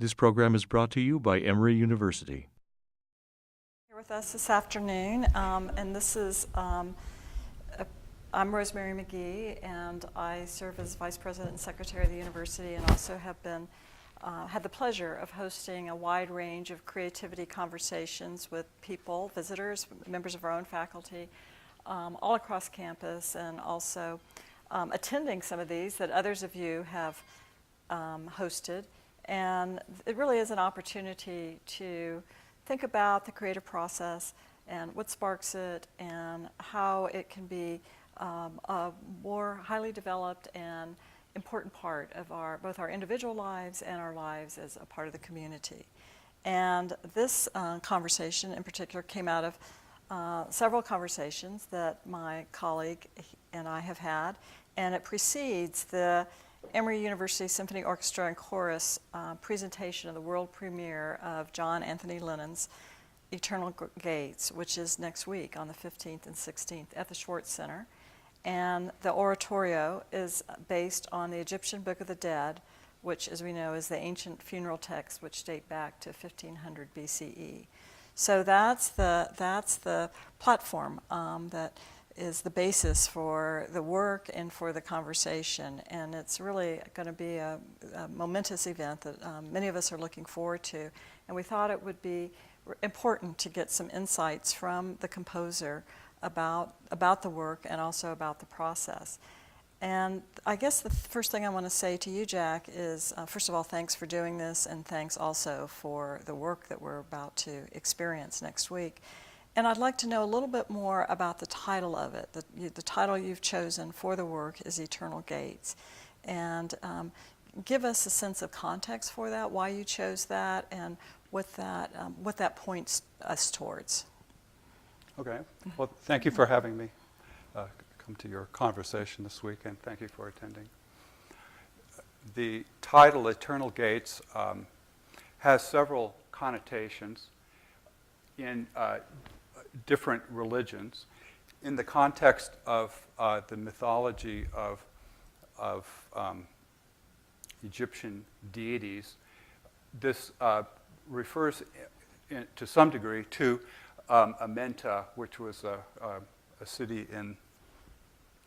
This program is brought to you by Emory University. Here with us this afternoon, and this is, I'm Rosemary Magee, and I serve as Vice President and Secretary of the University, and also have been, had the pleasure of hosting a wide range of creativity conversations with people, visitors, members of our own faculty, all across campus, and also attending some of these that others of you have hosted. And it really is an opportunity to think about the creative process and what sparks it and how it can be a more highly developed and important part of both our individual lives and our lives as a part of the community. And this conversation in particular came out of several conversations that my colleague and I have had, and it precedes the Emory University Symphony Orchestra and Chorus presentation of the world premiere of John Anthony Lennon's Eternal Gates, which is next week on the 15th and 16th at the Schwartz Center. And the oratorio is based on the Egyptian Book of the Dead, which, as we know, is the ancient funeral texts which date back to 1500 BCE. So that's the platform that is the basis for the work and for the conversation. And it's really going to be a momentous event that many of us are looking forward to. And we thought it would be important to get some insights from the composer about the work and also about the process. And I guess the first thing I want to say to you, Jack, is first of all, thanks for doing this, and thanks also for the work that we're about to experience next week. And I'd like to know a little bit more about the title of it. The title you've chosen for the work is Eternal Gates. And give us a sense of context for that, why you chose that, and what that points us towards. Okay. Well, thank you for having me come to your conversation this week, and thank you for attending. The title, Eternal Gates, has several connotations in different religions. In the context of the mythology of Egyptian deities, this refers to some degree to Amenta, which was a city in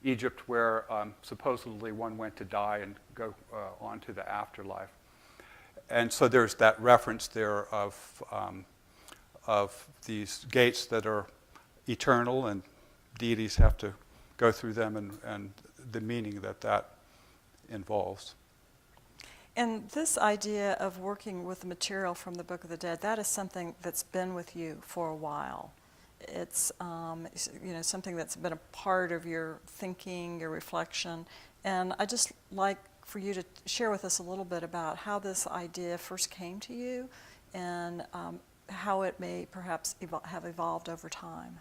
Egypt where supposedly one went to die and go on to the afterlife. And so there's that reference there of these gates that are eternal, and deities have to go through them, and the meaning that involves. And this idea of working with the material from the Book of the Dead, that is something that's been with you for a while. It's something that's been a part of your thinking, your reflection, and I'd just like for you to share with us a little bit about how this idea first came to you and how it may perhaps have evolved over time.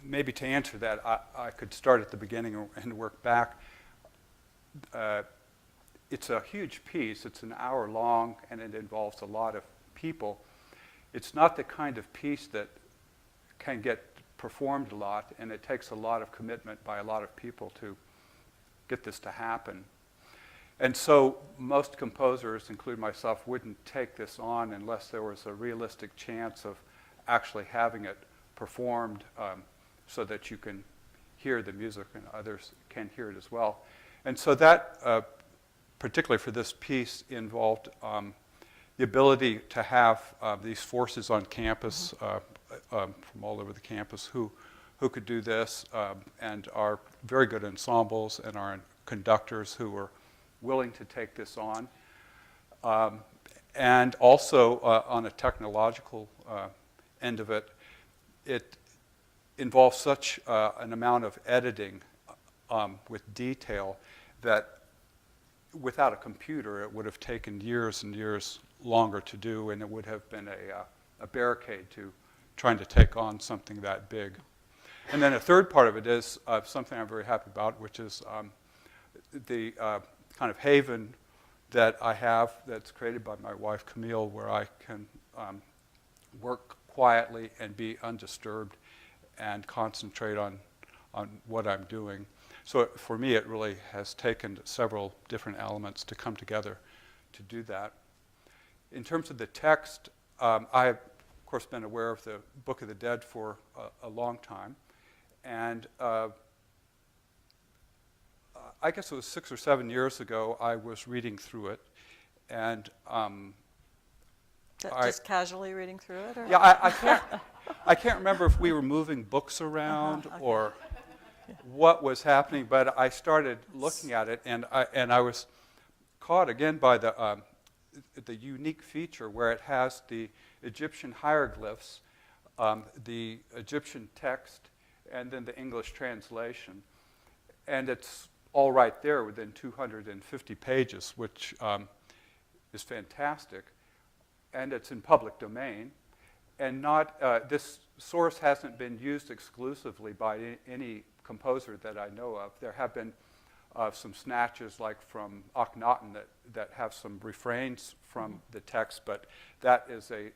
Maybe to answer that, I could start at the beginning and work back. It's a huge piece. It's an hour long, and it involves a lot of people. It's not the kind of piece that can get performed a lot, and it takes a lot of commitment by a lot of people to get this to happen. And so most composers, including myself, wouldn't take this on unless there was a realistic chance of actually having it performed so that you can hear the music and others can hear it as well. And so that, particularly for this piece, involved the ability to have these forces on campus from all over the campus who could do this and are very good ensembles and are conductors who are willing to take this on. And also on a technological end of it, it involves such an amount of editing with detail that without a computer, it would have taken years and years longer to do, and it would have been a barricade to trying to take on something that big. And then a third part of it is something I'm very happy about, which is the kind of haven that I have that's created by my wife, Camille, where I can work quietly and be undisturbed and concentrate on what I'm doing. So for me, it really has taken several different elements to come together to do that. In terms of the text, I have, of course, been aware of the Book of the Dead for a long time. And I guess it was 6 or 7 years ago, I was reading through it. And Just casually reading through it? Or? yeah, I can't remember if we were moving books around okay. or what was happening, but I started looking at it, and I was caught again by the unique feature where it has the Egyptian hieroglyphs, the Egyptian text, and then the English translation. And it's all right there within 250 pages, which is fantastic. And it's in public domain. And not this source hasn't been used exclusively by any composer that I know of. There have been some snatches, like from Akhenaten, that have some refrains from the text, but that is a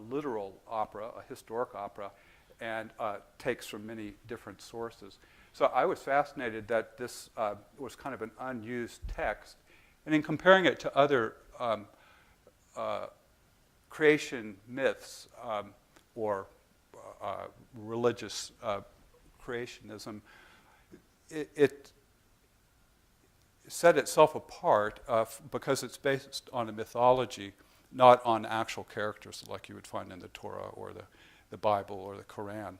literal opera, a historic opera, and takes from many different sources. So I was fascinated that this was kind of an unused text. And in comparing it to other creation myths or religious creationism, it set itself apart because it's based on a mythology, not on actual characters like you would find in the Torah or the Bible or the Quran.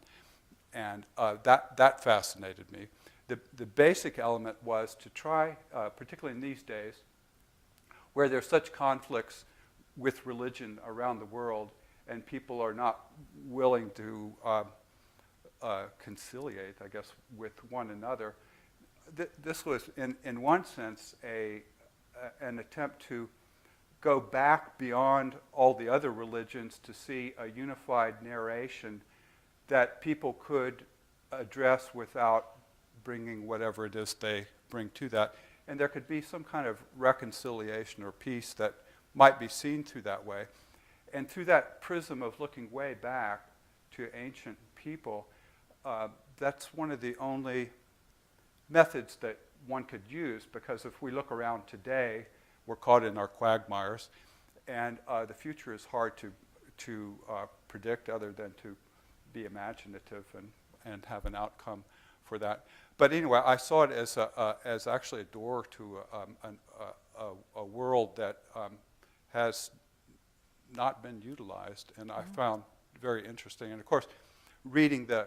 And that fascinated me. The basic element was to try, particularly in these days, where there's such conflicts with religion around the world, and people are not willing to conciliate, I guess, with one another. This was, in one sense, an attempt to go back beyond all the other religions to see a unified narration that people could address without bringing whatever it is they bring to that. And there could be some kind of reconciliation or peace that might be seen through that way. And through that prism of looking way back to ancient people, that's one of the only methods that one could use, because if we look around today, we're caught in our quagmires, and the future is hard to predict other than to be imaginative and have an outcome for that. But anyway, I saw it as actually a door to a world that has not been utilized, and I found very interesting. And of course, reading the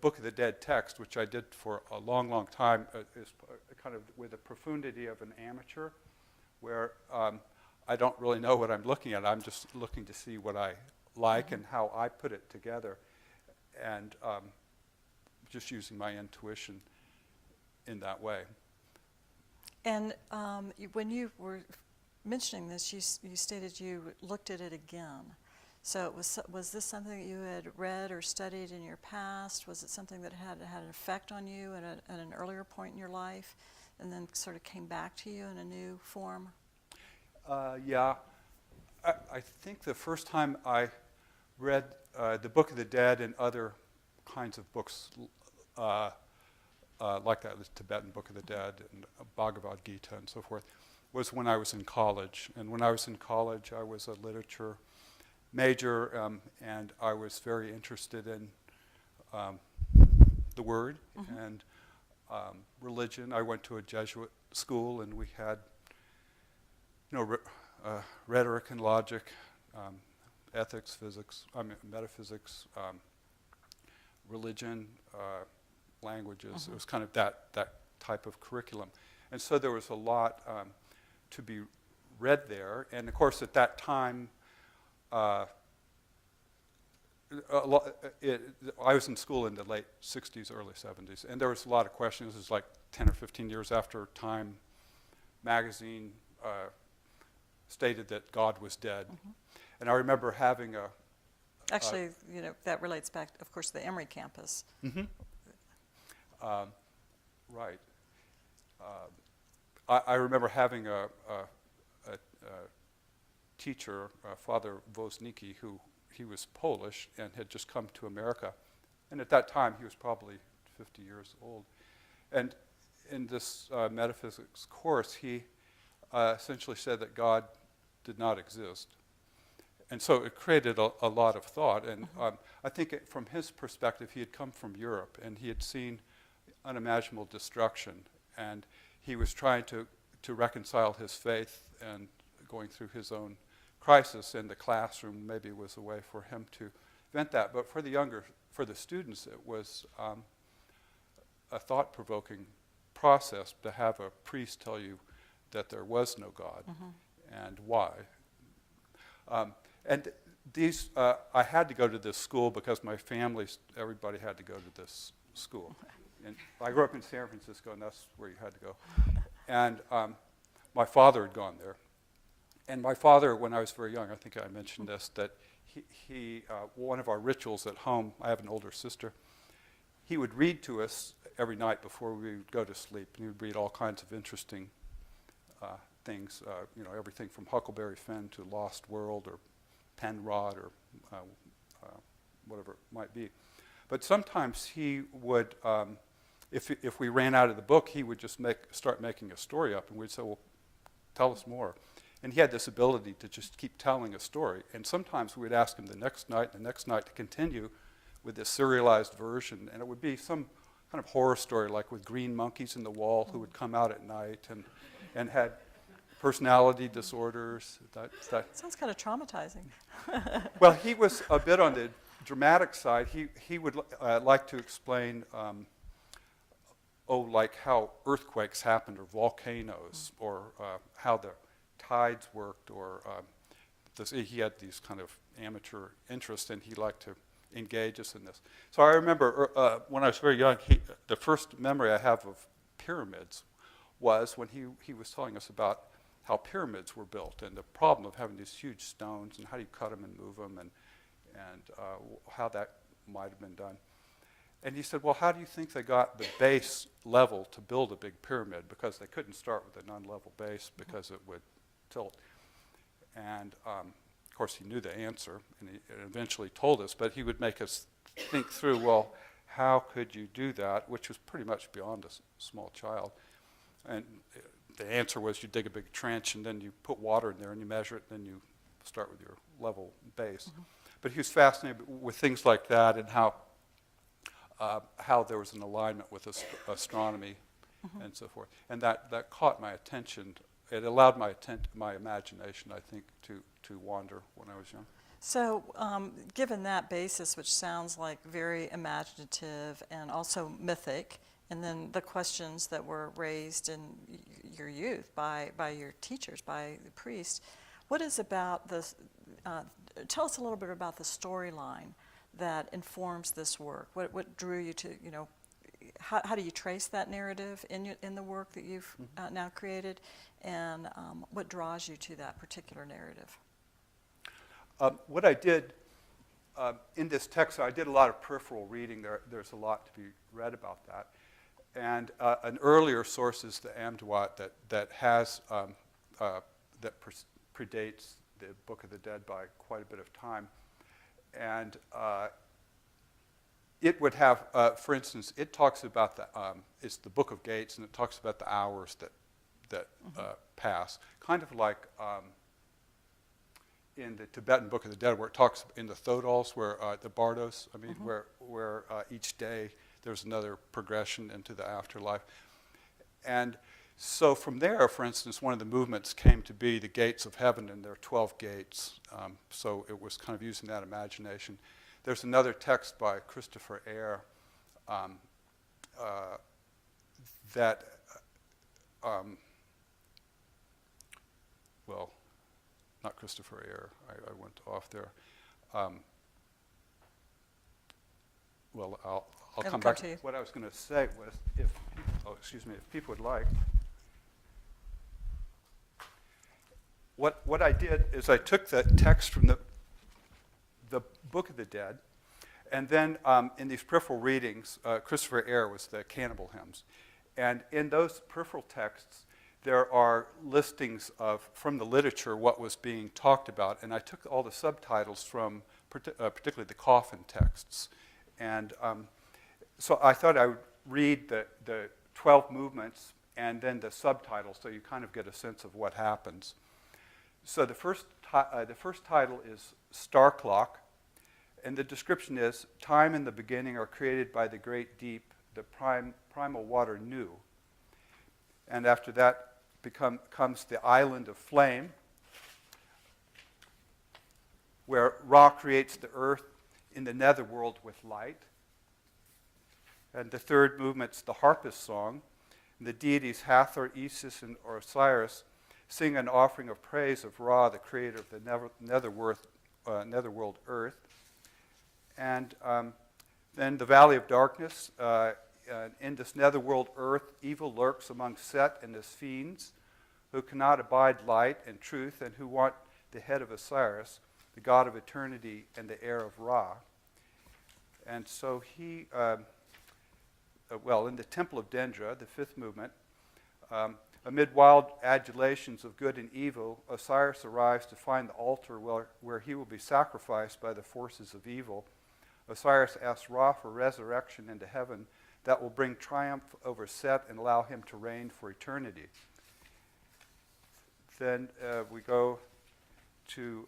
Book of the Dead text, which I did for a long, long time, is kind of with the profundity of an amateur, where I don't really know what I'm looking at. I'm just looking to see what I like and how I put it together, and just using my intuition in that way. And when you were mentioning this, you stated you looked at it again. So was this something that you had read or studied in your past? Was it something that had an effect on you at an earlier point in your life, and then sort of came back to you in a new form? Yeah. I think the first time I read the Book of the Dead and other kinds of books like that, the Tibetan Book of the Dead and Bhagavad Gita and so forth, was when I was in college. And when I was in college, I was a literature major, and I was very interested in the Word and religion. I went to a Jesuit school, and we had, rhetoric and logic, ethics, physics, metaphysics, religion, languages. It was kind of that type of curriculum. And so there was a lot to be read there. And of course, at that time, I was in school in the late 60s, early 70s, and there was a lot of questions. It was like 10 or 15 years after Time magazine stated that God was dead. And I remember having a... Actually, that relates back, of course, to the Emory campus. Right. I remember having a teacher, Father Woznicki, he was Polish and had just come to America. And at that time, he was probably 50 years old. And in this metaphysics course, he essentially said that God did not exist. And so it created a lot of thought. And I think from his perspective, he had come from Europe, and he had seen unimaginable destruction. And he was trying to reconcile his faith and going through his own crisis, and the classroom maybe was a way for him to vent that. But for the students, it was a thought-provoking process to have a priest tell you that there was no God and why. And these, I had to go to this school because my family, everybody had to go to this school. And I grew up in San Francisco, and that's where you had to go. And my father had gone there. And my father, when I was very young, I think I mentioned this, that he one of our rituals at home, I have an older sister, he would read to us every night before we would go to sleep. And he would read all kinds of interesting things, everything from Huckleberry Finn to Lost World or Penrod or whatever it might be. But sometimes he would, if we ran out of the book, he would just start making a story up, and we'd say, well, tell us more. And he had this ability to just keep telling a story. And sometimes we'd ask him the next night to continue with this serialized version, and it would be some kind of horror story, like with green monkeys in the wall who would come out at night and had personality disorders. Sounds kind of traumatizing. Well, he was a bit on the dramatic side. He would like to explain, like how earthquakes happened, or volcanoes, or how the tides worked, or he had these kind of amateur interests, and he liked to engage us in this. So I remember when I was very young, the first memory I have of pyramids was when he was telling us about how pyramids were built and the problem of having these huge stones and how do you cut them and move them, and how that might have been done. And he said, well, how do you think they got the base level to build a big pyramid? Because they couldn't start with an unlevel base because it would tilt. And of course, he knew the answer, and he eventually told us, but he would make us think through, well, how could you do that, which was pretty much beyond a small child. And the answer was you dig a big trench, and then you put water in there, and you measure it, and then you start with your level base. But he was fascinated with things like that, and how there was an alignment with astronomy and so forth. And that caught my attention. It allowed my imagination, I think, to wander when I was young. So given that basis, which sounds like very imaginative and also mythic, and then the questions that were raised in your youth by your teachers, by the priest, what is about this, tell us a little bit about the storyline that informs this work. What drew you to, how do you trace that narrative in the work that you've now created, and what draws you to that particular narrative? What I did in this text, I did a lot of peripheral reading. There's a lot to be read about that. And an earlier source is the Amduat that predates the Book of the Dead by quite a bit of time. And it would have, for instance, it talks about it's the Book of Gates, and it talks about the hours that pass, kind of like in the Tibetan Book of the Dead, where it talks in the Thodals, where the Bardos, where each day there's another progression into the afterlife. And so from there, for instance, one of the movements came to be the gates of heaven, and there are 12 gates. So it was kind of using that imagination. There's another text by Christopher Eyre that, well, not Christopher Eyre, I went off there. Well, I'll come back. To you. What I was going to say was, if people would like, what I did is I took the text from the Book of the Dead, and then in these peripheral readings, Christopher Eyre was the cannibal hymns, and in those peripheral texts, there are listings from the literature what was being talked about, and I took all the subtitles from particularly the coffin texts, and so I thought I would read the 12 movements, and then the subtitle, so you kind of get a sense of what happens. So the first title is Star Clock, and the description is, time and the beginning are created by the great deep, the primal water knew. And after that comes the island of flame, where Ra creates the earth in the netherworld with light. And the third movement's the harpist song. And the deities Hathor, Isis, and Osiris sing an offering of praise of Ra, the creator of the netherworld earth. And then the Valley of Darkness. In this netherworld earth, evil lurks among Set and his fiends, who cannot abide light and truth, and who want the head of Osiris, the god of eternity and the heir of Ra. And so he, in the Temple of Dendra, the fifth movement, amid wild adulations of good and evil, Osiris arrives to find the altar where he will be sacrificed by the forces of evil. Osiris asks Ra for resurrection into heaven that will bring triumph over Set and allow him to reign for eternity. Then we go to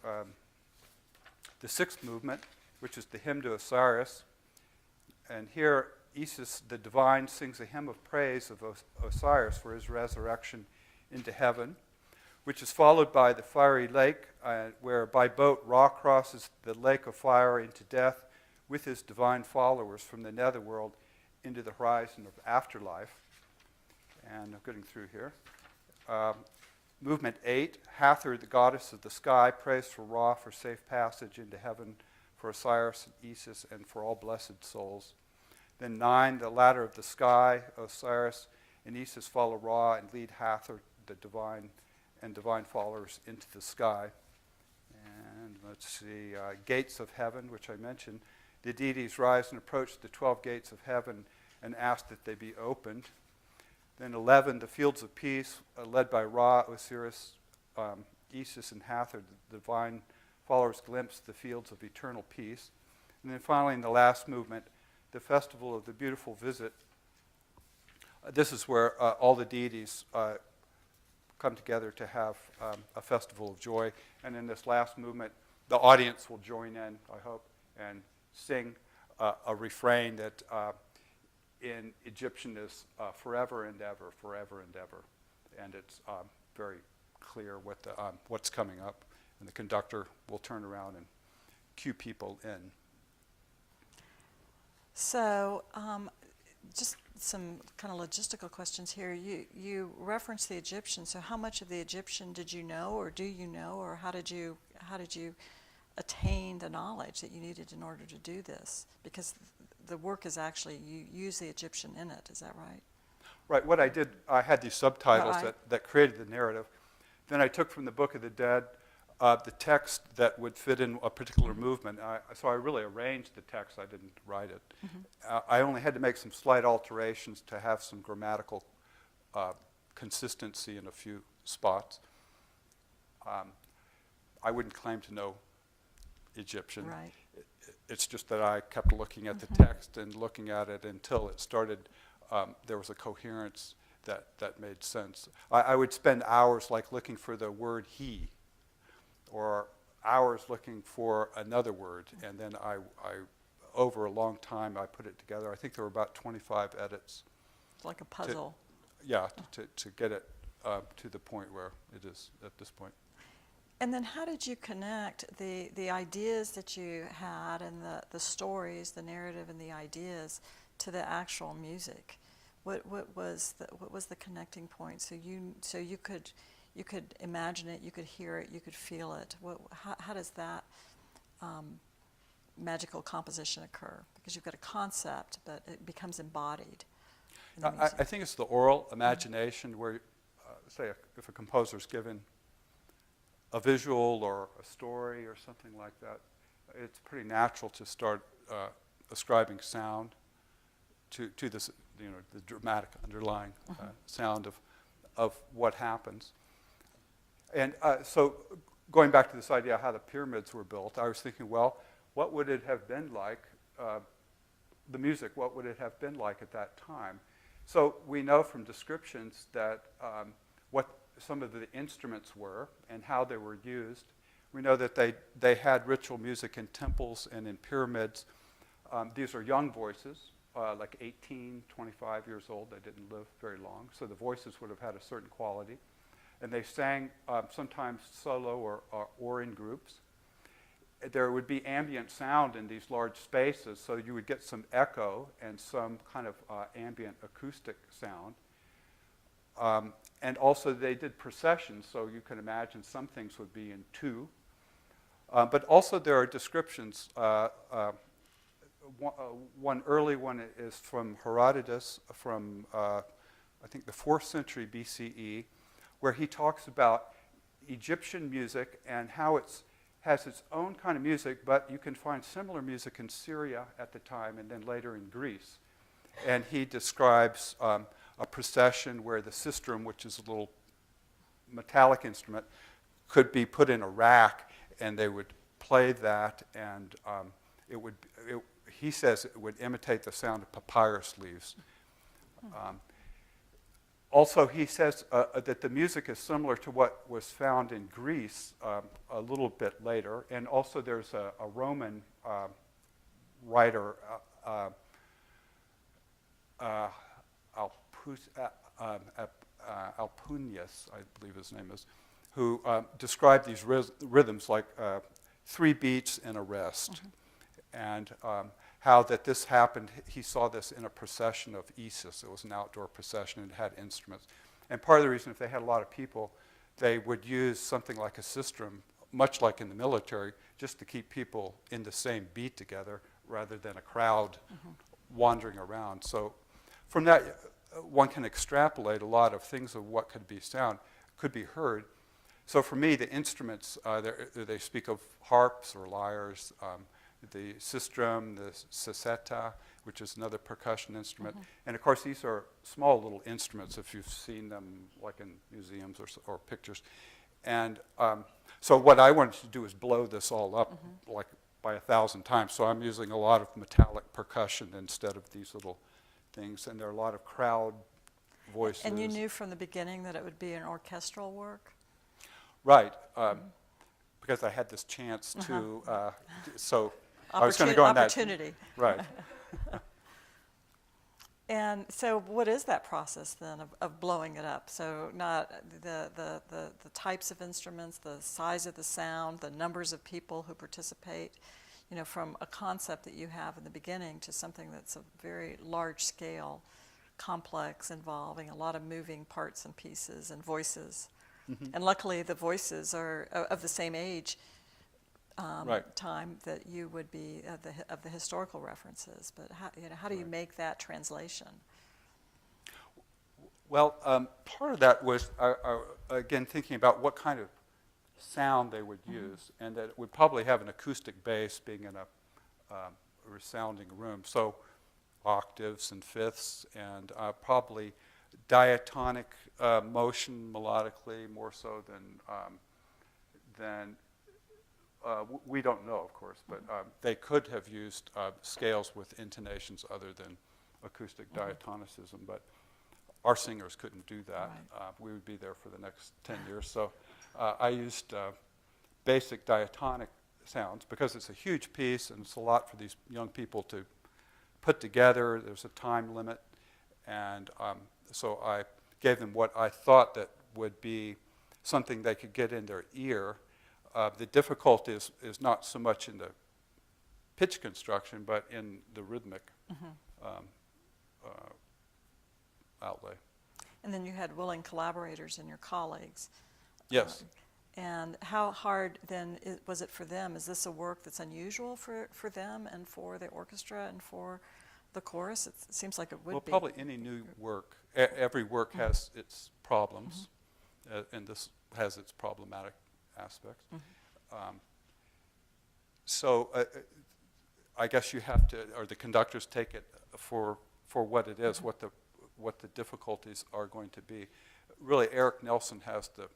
the sixth movement, which is the hymn to Osiris. And here, Isis, the divine, sings a hymn of praise of Osiris for his resurrection into heaven, which is followed by the fiery lake, where by boat Ra crosses the lake of fire into death with his divine followers from the netherworld into the horizon of afterlife. And I'm getting through here. Movement 8, Hathor, the goddess of the sky, prays for Ra for safe passage into heaven for Osiris and Isis and for all blessed souls. Then 9, the ladder of the sky, Osiris and Isis follow Ra and lead Hathor, the divine followers, into the sky. And let's see, gates of heaven, which I mentioned. The deities rise and approach the 12 gates of heaven and ask that they be opened. Then 11, the fields of peace, led by Ra, Osiris, Isis, and Hathor, the divine followers glimpse the fields of eternal peace. And then finally, in the last movement, the festival of the beautiful visit. This is where all the deities come together to have a festival of joy. And in this last movement, the audience will join in, I hope, and sing a refrain that in Egyptian is forever and ever, forever and ever. And it's very clear what's coming up. And the conductor will turn around and cue people in. So just some kind of logistical questions here. You referenced the Egyptian, so how much of the Egyptian did you know, or do you know, or how did you attain the knowledge that you needed in order to do this? Because the work is actually, you use the Egyptian in it, is that right? Right, what I did, I had these subtitles Right. that created the narrative. Then I took from the Book of the Dead the text that would fit in a particular movement. So I really arranged the text, I didn't write it. I only had to make some slight alterations to have some grammatical consistency in a few spots. I wouldn't claim to know Egyptian. Right. It's just that I kept looking at the text and looking at it until it started, there was a coherence that made sense. I would spend hours like looking for the word he, or hours looking for another word, and then I over a long time I put it together. I think there were about 25 edits. It's like a puzzle. To get it to the point where it is at this point. And then how did you connect the ideas that you had and the stories, the narrative and the ideas to the actual music? What was the connecting point? So you could imagine it, you could hear it, you could feel it. How does that magical composition occur? Because you've got a concept, but it becomes embodied in the music. I think it's the oral imagination where, say, if a composer's given a visual or a story or something like that, it's pretty natural to start ascribing sound to this, the dramatic underlying sound of what happens. And so going back to this idea of how the pyramids were built, I was thinking, well, what would it have been like, the music, what would it have been like at that time? So we know from descriptions that what some of the instruments were and how they were used. We know that they had ritual music in temples and in pyramids. These are young voices, like 18, 25 years old. They didn't live very long, so the voices would have had a certain quality. And they sang sometimes solo or in groups. There would be ambient sound in these large spaces, so you would get some echo and some kind of ambient acoustic sound. And also they did processions, so you can imagine some things would be in two. But also there are descriptions. One early one is from Herodotus from, I think, the 4th century BCE, where he talks about Egyptian music and how it has its own kind of music, but you can find similar music in Syria at the time and then later in Greece. And he describes a procession where the sistrum, which is a little metallic instrument, could be put in a rack, and they would play that, and he says it would imitate the sound of papyrus leaves. Also, he says that the music is similar to what was found in Greece a little bit later, and also there's a Roman writer, Alpunius, I believe his name is, who described these rhythms like 3 beats and a rest. And how that this happened, he saw this in a procession of Isis. It was an outdoor procession and it had instruments. And part of the reason, if they had a lot of people, they would use something like a sistrum, much like in the military, just to keep people in the same beat together rather than a crowd wandering around. So from that, one can extrapolate a lot of things of what could be heard. So for me, the instruments, they speak of harps or lyres, the sistrum, the seseta, which is another percussion instrument. And of course, these are small little instruments if you've seen them like in museums or pictures. And so what I wanted to do is blow this all up like by 1,000 times. So I'm using a lot of metallic percussion instead of these little things. And there are a lot of crowd voices. And you knew from the beginning that it would be an orchestral work? Right. Because I had this chance to, so I was going to go on that. Opportunity. Right. And so what is that process then of blowing it up? So not the types of instruments, the size of the sound, the numbers of people who participate, from a concept that you have in the beginning to something that's a very large scale, complex, involving a lot of moving parts and pieces and voices. And luckily the voices are of the same age time that you would be of the historical references. But how do you make that translation? Well, part of that was, again, thinking about what kind of sound they would use, and that it would probably have an acoustic base being in a resounding room. So octaves and fifths, and probably diatonic motion melodically more so than we don't know, of course, but they could have used scales with intonations other than acoustic diatonicism, but our singers couldn't do that. We would be there for the next 10 years. So I used basic diatonic sounds because it's a huge piece and it's a lot for these young people to put together. There's a time limit, and so I gave them what I thought that would be something they could get in their ear. The difficulty is not so much in the pitch construction, but in the rhythmic outlay. And then you had willing collaborators and your colleagues. Yes. And how hard then was it for them? Is this a work that's unusual for them and for the orchestra and for the chorus? It seems like it would be. Well, probably any new work. Every work has its problems, and this has its problematic aspects. So I guess you have to, or the conductors take it for what it is, what the difficulties are going to be. Really, Eric Nelson has the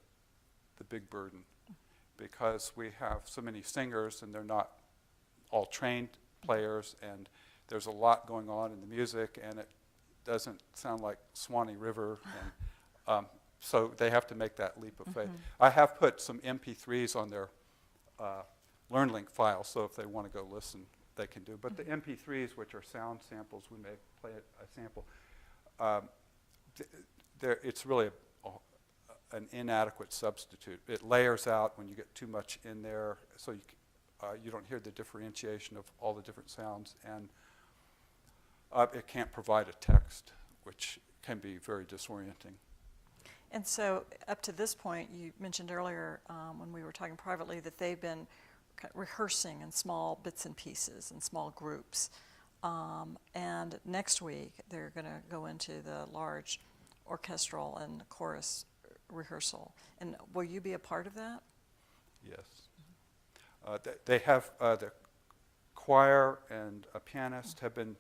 big burden because we have so many singers and they're not all trained players, and there's a lot going on in the music, and doesn't sound like Swanee River, and so they have to make that leap of faith. Mhm. I have put some MP3s on their LearnLink file, so if they want to go listen, they can do. But the MP3s, which are sound samples, we may play a sample. It's really an inadequate substitute. It layers out when you get too much in there, so you don't hear the differentiation of all the different sounds, and it can't provide a text, which can be very disorienting. And so up to this point, you mentioned earlier when we were talking privately that they've been rehearsing in small bits and pieces and small groups. And next week, they're going to go into the large orchestral and chorus rehearsal. And will you be a part of that? Yes. They have the choir and a pianist have been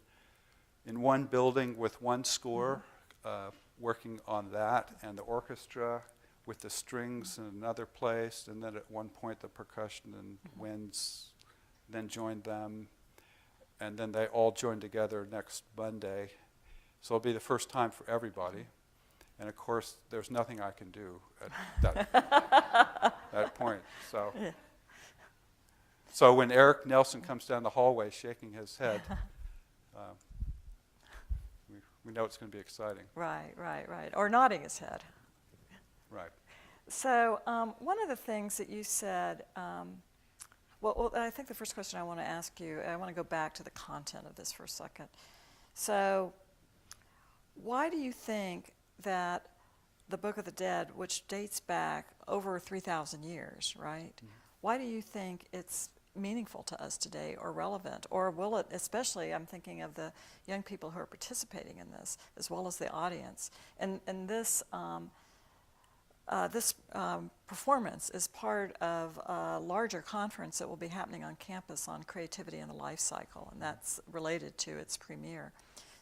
in one building with one score, working on that, and the orchestra with the strings in another place, and then at one point the percussion and winds then joined them, and then they all join together next Monday. So it'll be the first time for everybody. And of course, there's nothing I can do at that point. So when Eric Nelson comes down the hallway shaking his head, we know it's going to be exciting. Right. Or nodding his head. Right. So one of the things that you said, well, I think the first question I want to ask you, I want to go back to the content of this for a second. So why do you think that the Book of the Dead, which dates back over 3,000 years, right? Mm-hmm. Why do you think it's meaningful to us today or relevant? Or will it, especially, I'm thinking of the young people who are participating in this, as well as the audience. And this performance is part of a larger conference that will be happening on campus on creativity and the life cycle, and that's related to its premiere.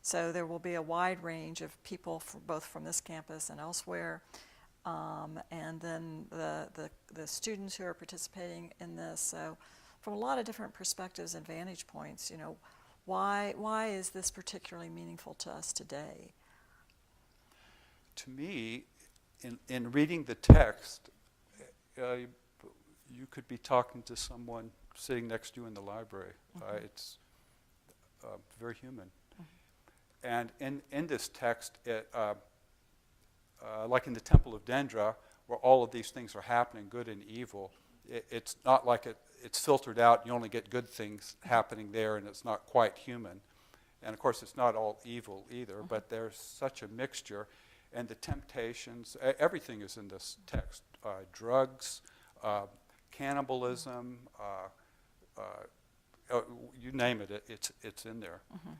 So there will be a wide range of people, both from this campus and elsewhere, and then the students who are participating in this. So from a lot of different perspectives and vantage points, why is this particularly meaningful to us today? To me, in reading the text, you could be talking to someone sitting next to you in the library. It's very human. And in this text, like in the Temple of Dendra, where all of these things are happening, good and evil, it's not like it's filtered out, you only get good things happening there, and it's not quite human. And of course, it's not all evil either, but there's such a mixture. And the temptations, everything is in this text. Drugs, cannibalism, you name it, it's in there. Mm-hmm.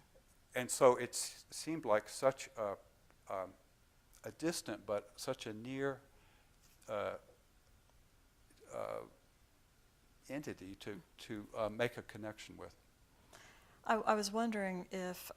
And so it seemed like such a distant but such a near entity to make a connection with. I was wondering if,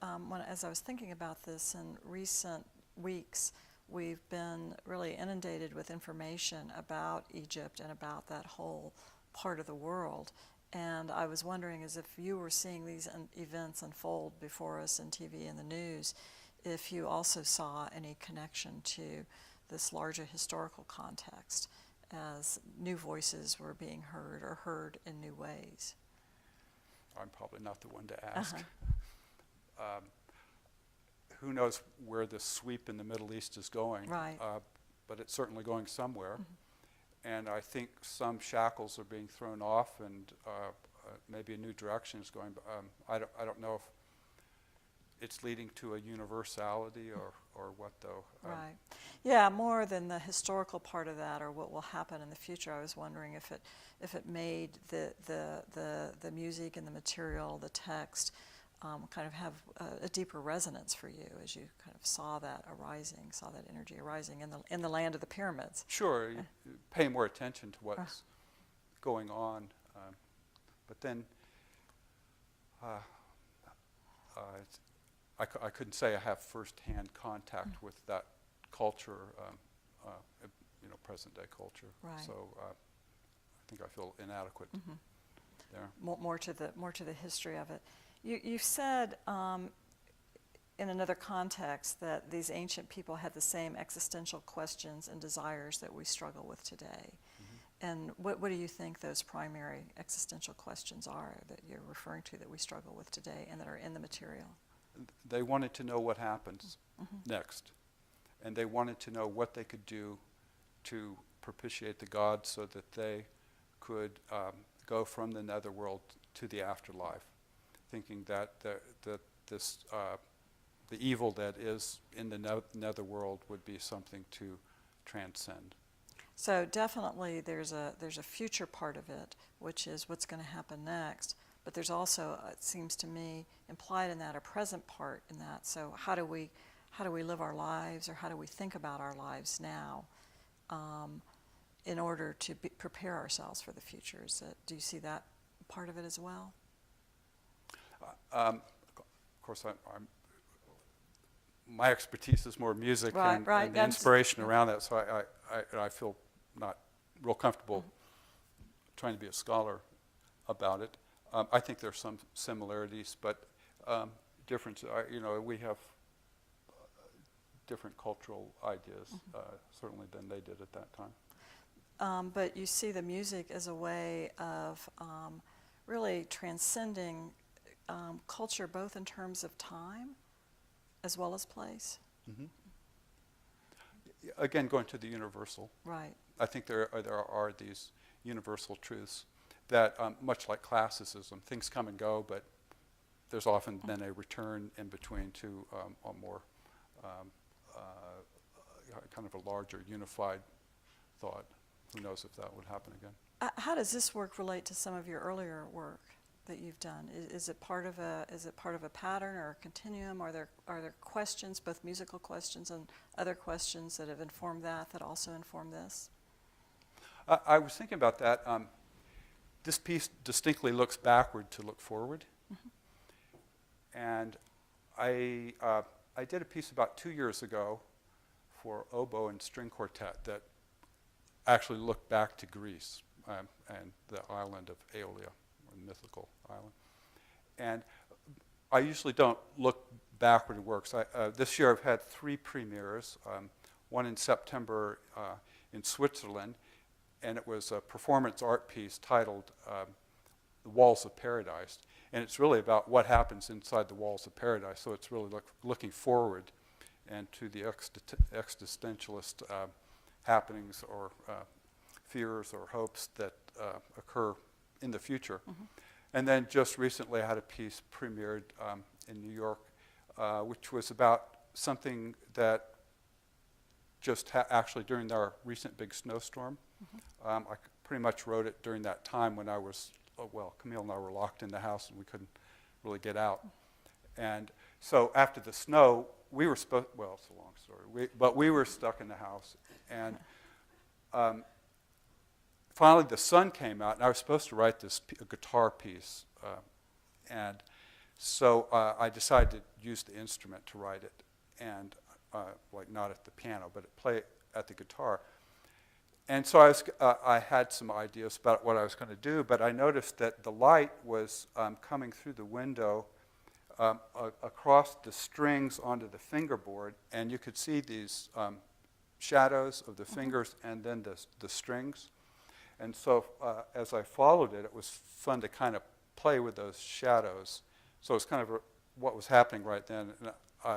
as I was thinking about this in recent weeks, we've been really inundated with information about Egypt and about that whole part of the world. And I was wondering, as if you were seeing these events unfold before us in TV and the news, if you also saw any connection to this larger historical context as new voices were being heard or heard in new ways. I'm probably not the one to ask. Who knows where this sweep in the Middle East is going? Right. But it's certainly going somewhere. Mm-hmm. And I think some shackles are being thrown off, and maybe a new direction is going. I don't know if it's leading to a universality or what, though. Right. Yeah, more than the historical part of that or what will happen in the future. I was wondering if it made the music and the material, the text, kind of have a deeper resonance for you as you kind of saw that energy arising in the land of the pyramids. Sure, you pay more attention to what's going on, but then I couldn't say I have first-hand contact with that culture, present-day culture. Right. So I think I feel inadequate there. More to the history of it. You said in another context, that these ancient people had the same existential questions and desires that we struggle with today. And what do you think those primary existential questions are that you're referring to that we struggle with today and that are in the material? They wanted to know what happens next. And they wanted to know what they could do to propitiate the gods so that they could go from the netherworld to the afterlife, thinking that the evil that is in the netherworld would be something to transcend. So definitely there's a future part of it, which is what's going to happen next. But there's also, it seems to me, implied in that a present part in that. So how do we live our lives, or how do we think about our lives now, in order to prepare ourselves for the future? Do you see that part of it as well? Of course, my expertise is more music and the inspiration around that, so I feel not real comfortable trying to be a scholar about it. I think there's some similarities, but differences. We have different cultural ideas, certainly than they did at that time. But you see the music as a way of really transcending culture, both in terms of time as well as place. Mm-hmm. Again, going to the universal. Right. I think there are these universal truths that, much like classicism, things come and go, but there's often then a return in between to a more kind of a larger, unified thought. Who knows if that would happen again? How does this work relate to some of your earlier work that you've done? Is it part of a pattern or a continuum? Are there questions, both musical questions and other questions that have informed that also inform this? I was thinking about that. This piece distinctly looks backward to look forward. And I did a piece about 2 years ago for oboe and string quartet that actually looked back to Greece and the island of Aeolia, or the mythical island. And I usually don't look backward in works. This year I've had 3 premieres, one in September in Switzerland, and it was a performance art piece titled The Walls of Paradise. And it's really about what happens inside the walls of paradise. So it's really looking forward and to the existentialist happenings or fears or hopes that occur in the future. And then just recently I had a piece premiered in New York, which was about something that just actually during our recent big snowstorm. I pretty much wrote it during that time when I was, Camille and I were locked in the house and we couldn't really get out. And so after the snow, we were supposed, it's a long story, but we were stuck in the house. And finally the sun came out, and I was supposed to write this guitar piece. And so I decided to use the instrument to write it, and not at the piano, but play at the guitar. And so I had some ideas about what I was going to do, but I noticed that the light was coming through the window across the strings onto the fingerboard, and you could see these shadows of the fingers and then the strings. And so as I followed it, it was fun to kind of play with those shadows. So it's kind of what was happening right then. And,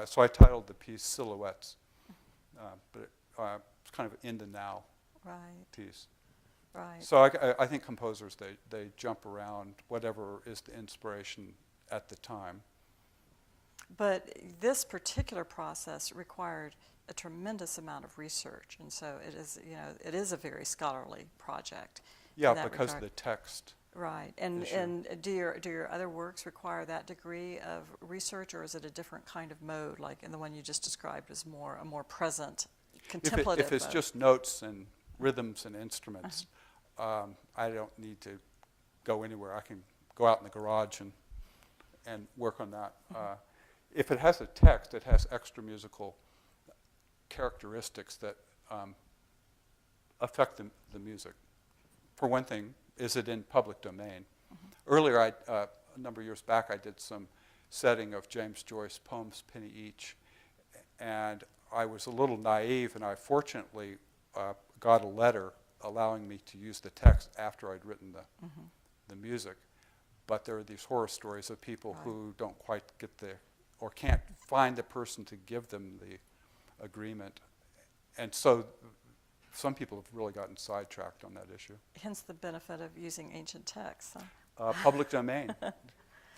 so I titled the piece Silhouettes, but it's kind of in the now piece. Right. So I think composers, they jump around whatever is the inspiration at the time. But this particular process required a tremendous amount of research, and so it is a very scholarly project. Yeah, because of the text. Right, and do your other works require that degree of research, or is it a different kind of mode, like in the one you just described as a more present, contemplative? If it's just notes and rhythms and instruments, I don't need to go anywhere. I can go out in the garage and work on that. If it has a text, it has extra musical characteristics that affect the music. For one thing, is it in public domain? Earlier, a number of years back, I did some setting of James Joyce poems, Penny Each. And I was a little naive, and I fortunately got a letter allowing me to use the text after I'd written the music. But there are these horror stories of people who don't quite get or can't find the person to give them the agreement. And so some people have really gotten sidetracked on that issue. Hence the benefit of using ancient texts. Huh? Public domain,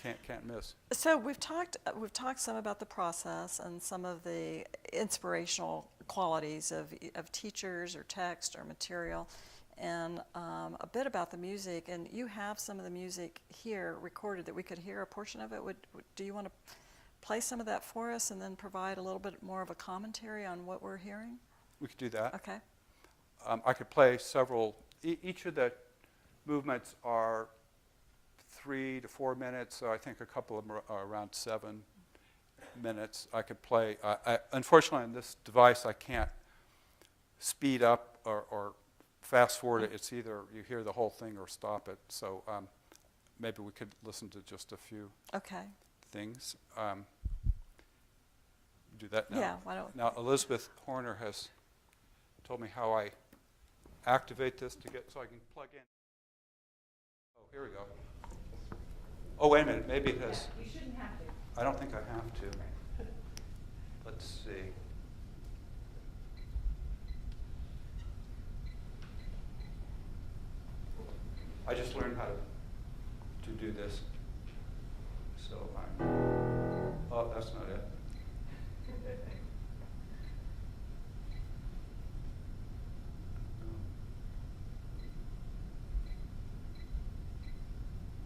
can't miss. So we've talked some about the process and some of the inspirational qualities of teachers or text or material, and a bit about the music. And you have some of the music here recorded that we could hear a portion of it. Do you want to play some of that for us and then provide a little bit more of a commentary on what we're hearing? We could do that. Okay. I could play several. Each of the movements are 3 to 4 minutes, so I think a couple of them are around 7 minutes. I could play. Unfortunately, on this device, I can't speed up or fast forward it. It's either you hear the whole thing or stop it. So maybe we could listen to just a few things. Do that now. Yeah, why don't we? Now, Elizabeth Horner has told me how I activate this so I can plug in. Oh, here we go. Oh, wait a minute. Maybe it has. You shouldn't have to. I don't think I have to. Let's see. I just learned how to do this. So oh, that's not it.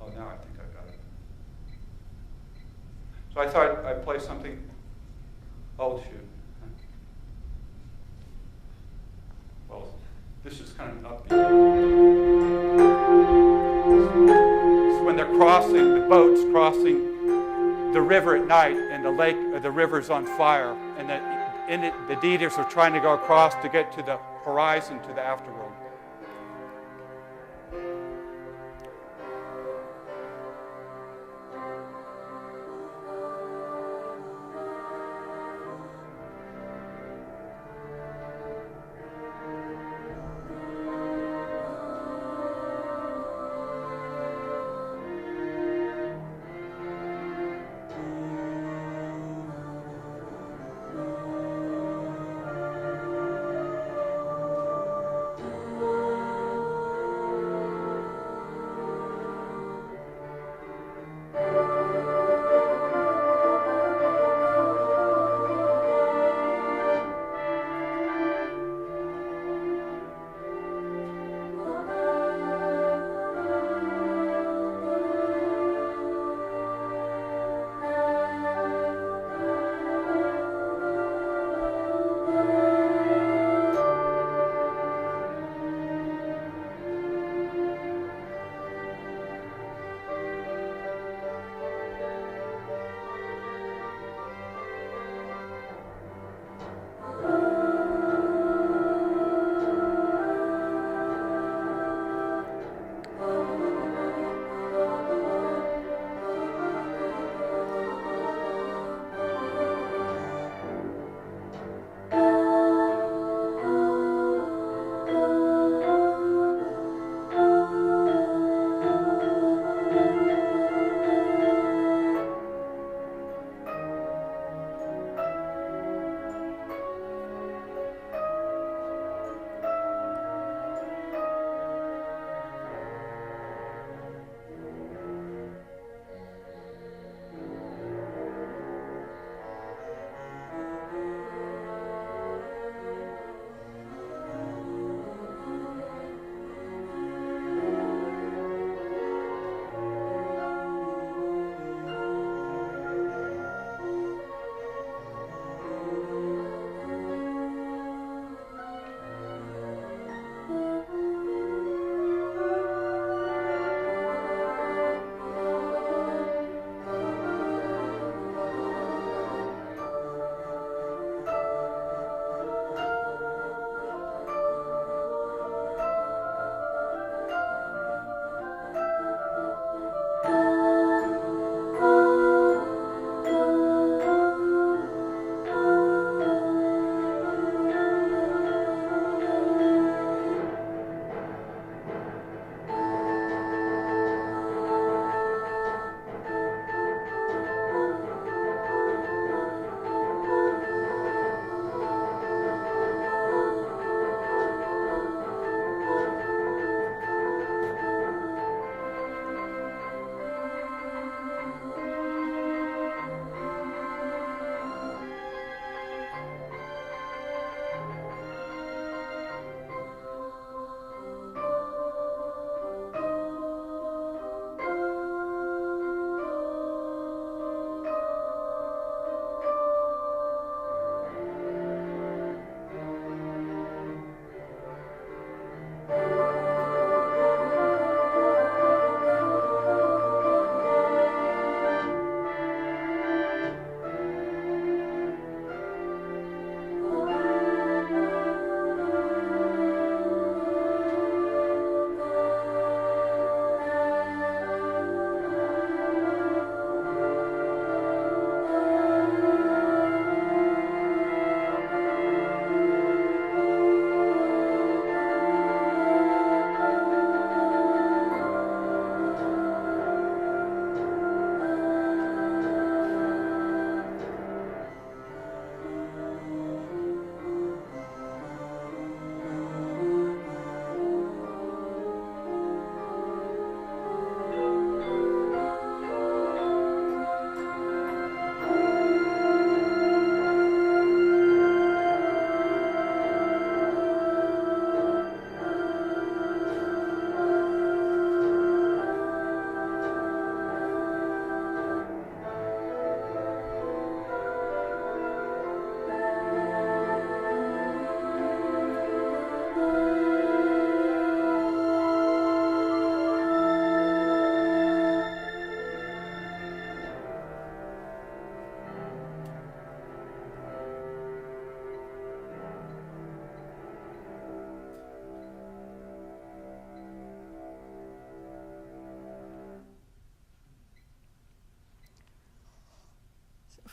Oh, now I think I got it. So I thought I'd play something. Oh, shoot. Well, this is kind of an upbeat. So when they're crossing, the boat's crossing the river at night, and the river's on fire, and the Dieters are trying to go across to get to the horizon, to the afterworld.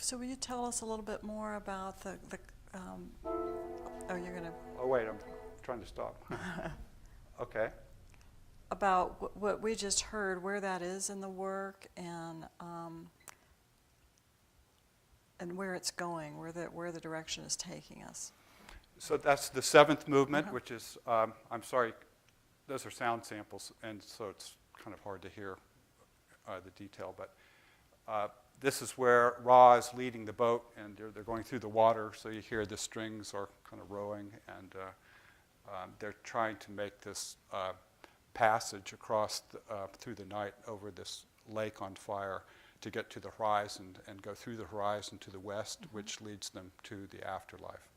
So will you tell us a little bit more about the oh, you're going to, Oh, wait, I'm trying to stop. Okay. about what we just heard, where that is in the work, and where it's going, where the direction is taking us. So that's the seventh movement, Uh-huh. which is, I'm sorry, those are sound samples, and so it's kind of hard to hear the detail, but this is where Ra is leading the boat, and they're going through the water, so you hear the strings are kind of rowing, and they're trying to make this passage across through the night over this lake on fire to get to the horizon and go through the horizon to the west, which leads them to the afterlife.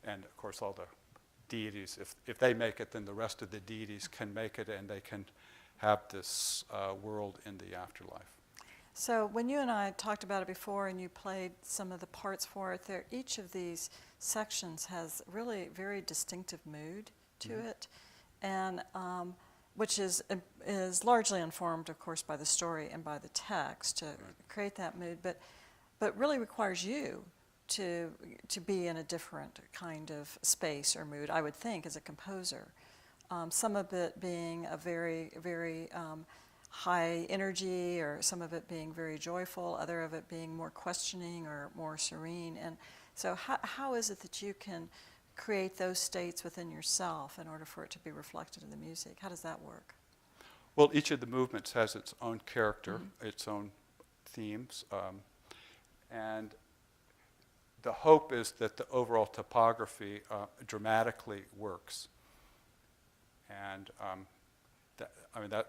And of course, all the deities, if they make it, then the rest of the deities can make it, and they can have this world in the afterlife. So when you and I talked about it before and you played some of the parts for it, each of these sections has really very distinctive mood to it, and which is largely informed, of course, by the story and by the text to create that mood, but really requires you to be in a different kind of space or mood, I would think, as a composer. Some of it being a very, very high energy, or some of it being very joyful, other of it being more questioning or more serene. And so how is it that you can create those states within yourself in order for it to be reflected in the music? How does that work? Well, each of the movements has its own character, its own themes, and the hope is that the overall topography dramatically works. And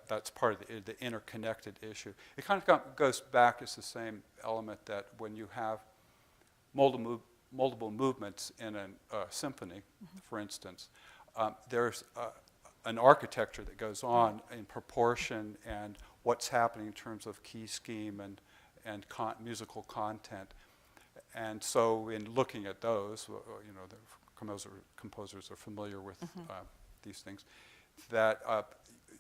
that's part of the interconnected issue. It kind of goes back, it's the same element that when you have multiple movements in a symphony, for instance, there's an architecture that goes on in proportion and what's happening in terms of key scheme and musical content. And so in looking at those, the composers are familiar with these things, that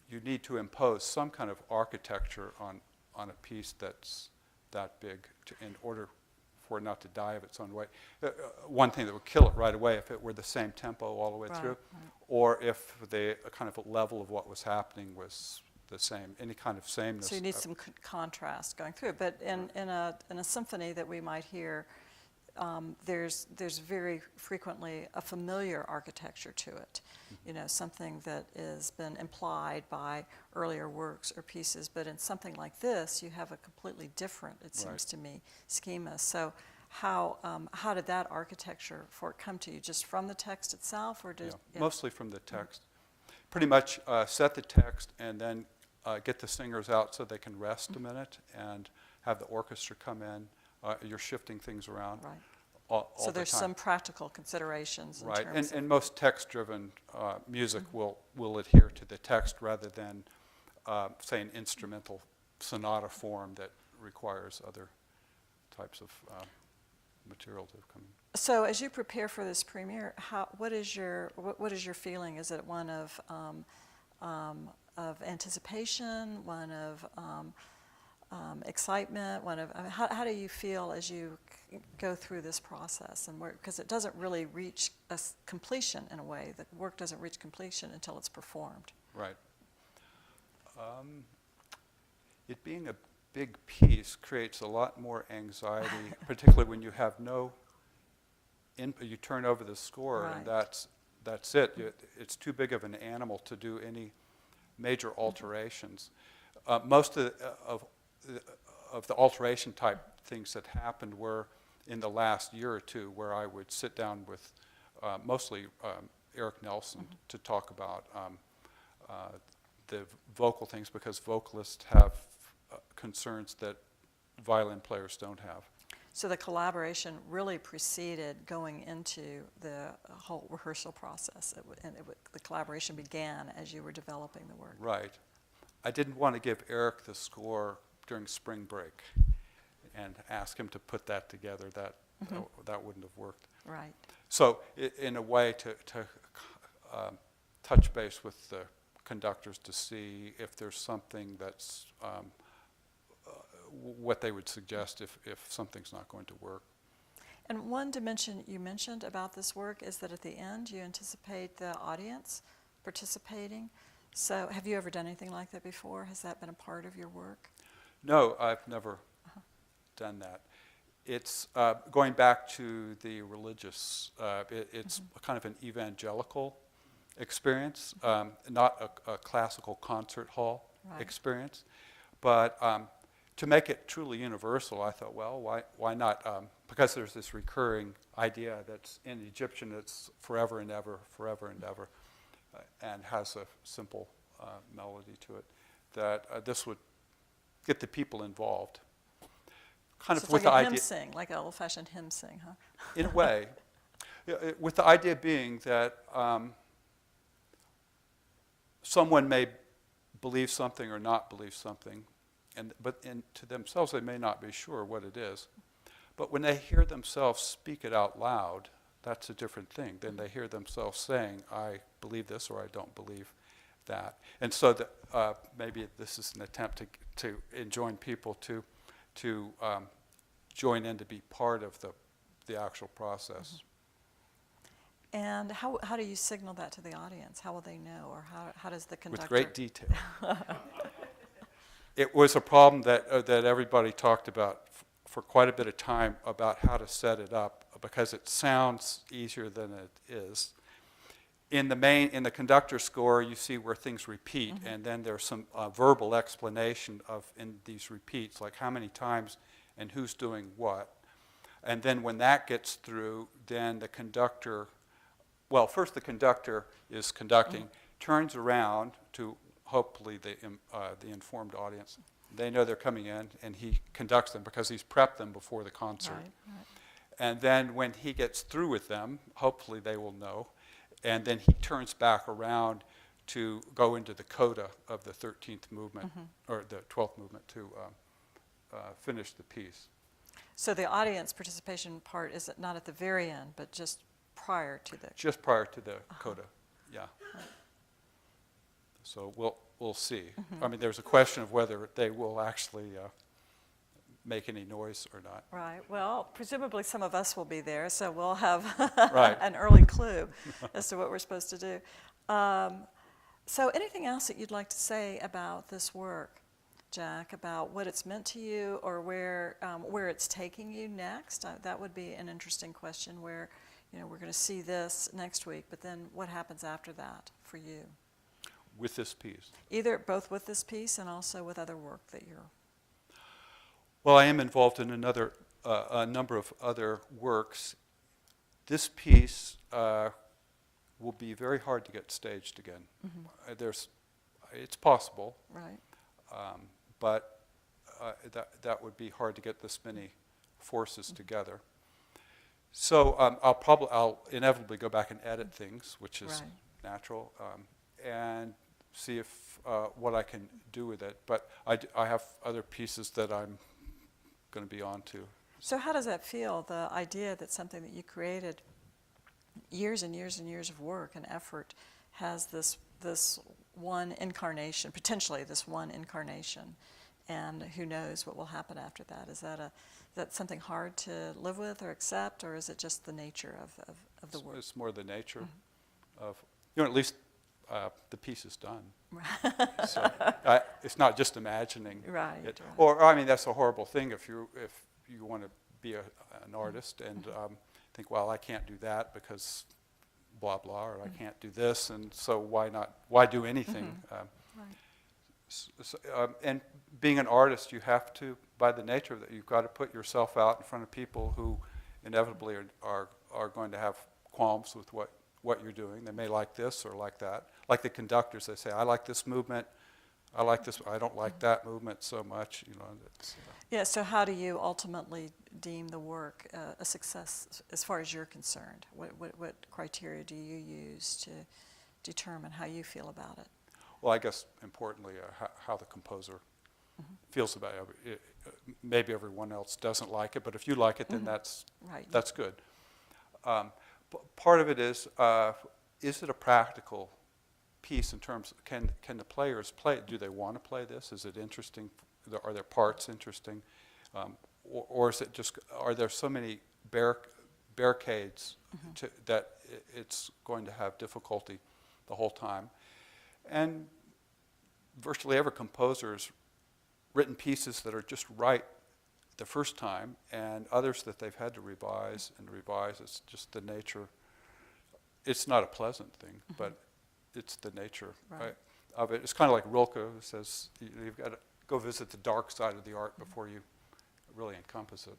you need to impose some kind of architecture on a piece that's that big in order for it not to die of its own weight. One thing that would kill it right away if it were the same tempo all the way through, or if the kind of level of what was happening was the same, any kind of sameness. So you need some contrast going through it. But in a symphony that we might hear, there's very frequently a familiar architecture to it, something that has been implied by earlier works or pieces. But in something like this, you have a completely different, it seems to me, schema. So how did that architecture for it come to you? Just from the text itself, or did mostly from the text? Pretty much set the text and then get the singers out so they can rest a minute and have the orchestra come in. You're shifting things around all so there's the time. some practical considerations in terms and most text-driven music will adhere to the text rather than, say, an instrumental sonata form that requires other types of material to come in. So as you prepare for this premiere, what is your feeling? Is it one of anticipation, one of excitement, one of how do you feel as you go through this process? And because it doesn't really reach completion in a way, the work doesn't reach completion until it's performed. Right. It being a big piece creates a lot more anxiety, particularly when you have no input. You turn over the score, and that's it. It's too big of an animal to do any major alterations. Most of the alteration type things that happened were in the last year or two, where I would sit down with mostly Eric Nelson to talk about the vocal things, because vocalists have concerns that violin players don't have. So the collaboration really preceded going into the whole rehearsal process, the collaboration began as you were developing the work. Right. I didn't want to give Eric the score during spring break and ask him to put that together. That wouldn't have worked. Right. So in a way to touch base with the conductors to see if there's something that's what they would suggest if something's not going to work. And one dimension you mentioned about this work is that at the end you anticipate the audience participating. So have you ever done anything like that before? Has that been a part of your work? No, I've never done that. It's going back to the religious, it's kind of an evangelical experience, not a classical concert hall experience. But to make it truly universal, I thought, well, why not? Because there's this recurring idea that's in Egyptian, it's forever and ever, and has a simple melody to it, that this would get the people involved. Kind So of it's with like the a idea, hymn sing, like an old-fashioned hymn sing, huh? in a way, with the idea being that someone may believe something or not believe something, but to themselves they may not be sure what it is. But when they hear themselves speak it out loud, that's a different thing. Then they hear themselves saying, I believe this or I don't believe that. And so maybe this is an attempt to enjoin people to join in, to be part of the actual process. And how do you signal that to the audience? How will they know, or how does the conductor? With great detail. It was a problem that everybody talked about for quite a bit of time, about how to set it up, because it sounds easier than it is. In the conductor score, you see where things repeat, and then there's some verbal explanation in these repeats, like how many times and who's doing what. And then when that gets through, then the conductor, well, first the conductor is conducting, turns around to hopefully the informed audience. They know they're coming in, and he conducts them because he's prepped them before the concert. Right. And then when he gets through with them, hopefully they will know. And then he turns back around to go into the coda of the 13th movement, or the 12th movement, to finish the piece. So the audience participation part is not at the very end, but just prior to the... Just prior to the coda, yeah. So we'll see. I mean, there's a question of whether they will actually make any noise or not. Right. Well, presumably some of us will be there, so we'll have Right. an early clue as to what we're supposed to do. So anything else that you'd like to say about this work, Jack, about what it's meant to you, or where it's taking you next? That would be an interesting question, where we're going to see this next week, but then what happens after that for you? With this piece? Both with this piece and also with other work that you're... Well, I am involved in a number of other works. This piece will be very hard to get staged again. It's possible, Right. but that would be hard to get this many forces together. So I'll inevitably go back and edit things, which is natural, and see if what I can do with it. But I have other pieces that I'm going to be on to. So how does that feel, the idea that something that you created, years and years and years of work and effort, has this one incarnation, potentially this one incarnation, and who knows what will happen after that? Is that something hard to live with or accept, or is it just the nature of the work? It's more the nature of, at least the piece is done. So it's not just imagining it. Right. Or, I mean, that's a horrible thing if you want to be an artist and think, well, I can't do that because blah, blah, or I can't do this, and so why do anything? And being an artist, you have to, by the nature of it, you've got to put yourself out in front of people who inevitably are going to have qualms with what you're doing. They may like this or like that. Like the conductors, they say, I like this movement, I like this, I don't like that movement so much. Yeah, so how do you ultimately deem the work a success as far as you're concerned? What criteria do you use to determine how you feel about it? Well, I guess importantly, how the composer feels about it. Maybe everyone else doesn't like it, but if you like it, then that's good. Part of it is it a practical piece in terms of can the players play it? Do they want to play this? Is it interesting Are their parts interesting? Or is it just, are there so many barricades that it's going to have difficulty the whole time? And virtually every composer has written pieces that are just right the first time, and others that they've had to revise and revise. It's just the nature. It's not a pleasant thing, but it's the nature of it. It's kind of like Rilke, who says you've got to go visit the dark side of the art before you really encompass it.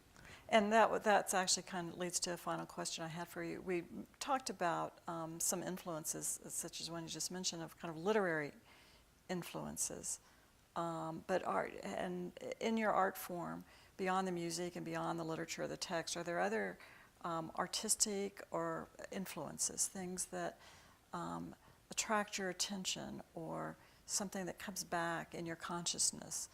And that's actually kind of leads to a final question I had for you. We talked about some influences, such as one you just mentioned, of kind of literary influences. But art, and in your art form, beyond the music and beyond the literature or the text, are there other artistic or influences, things that attract your attention, or something that comes back in your consciousness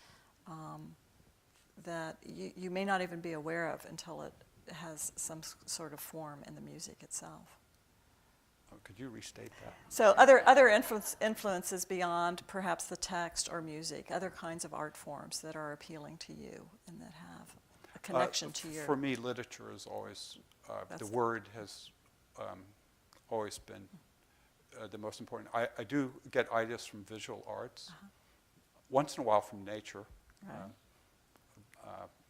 that you may not even be aware of until it has some sort of form in the music itself? Could you restate that? So other influences beyond perhaps the text or music, other kinds of art forms that are appealing to you and that have a connection to your... For me, literature is always, the word has always been the most important. I do get ideas from visual arts, once in a while from nature. Right.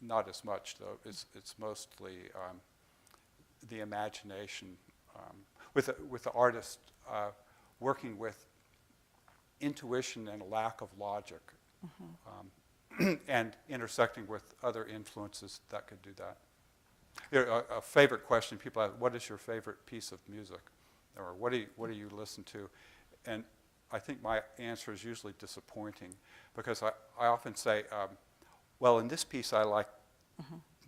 Not as much, though. It's mostly the imagination. With the artist working with intuition and a lack of logic, and intersecting with other influences that could do that. You know, a favorite question people ask: what is your favorite piece of music, or what do you listen to? And I think my answer is usually disappointing, because I often say, well, in this piece I like